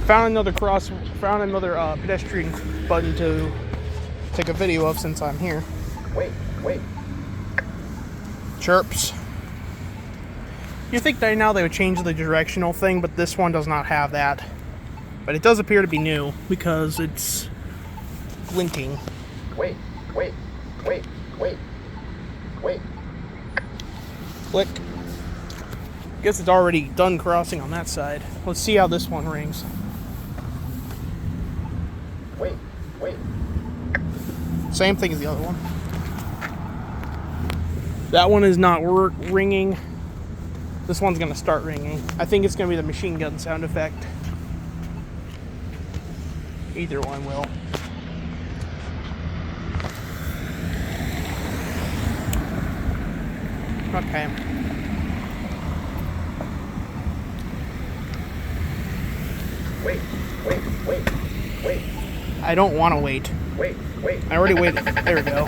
Found another pedestrian button to take a video of since I'm here. Wait. Chirps. You think that now they would change the directional thing, but this one does not have that. But it does appear to be new because it's glinting. Wait. Click. Guess it's already done crossing on that side. Let's see how this one rings. Wait. Same thing as the other one. That one is not ringing. This one's going to start ringing. I think it's going to be the machine gun sound effect. Either one will. Okay. Wait. I don't want to wait. Wait. I already waited. There we go.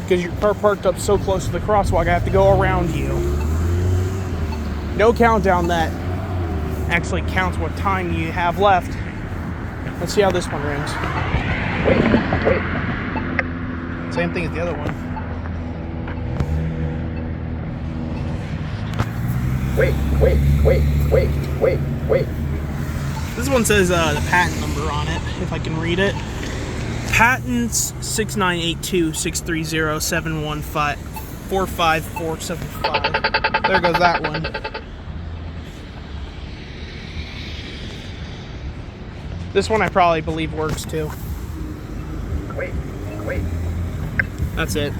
Because your car parked up so close to the crosswalk, I have to go around you. No countdown that actually counts what time you have left. Let's see how this one rings. Wait. Same thing as the other one. Wait. This one says the patent number on it, if I can read it. Patents 6982-630-715-45475. There goes that one. This one I probably believe works too. Wait. That's it.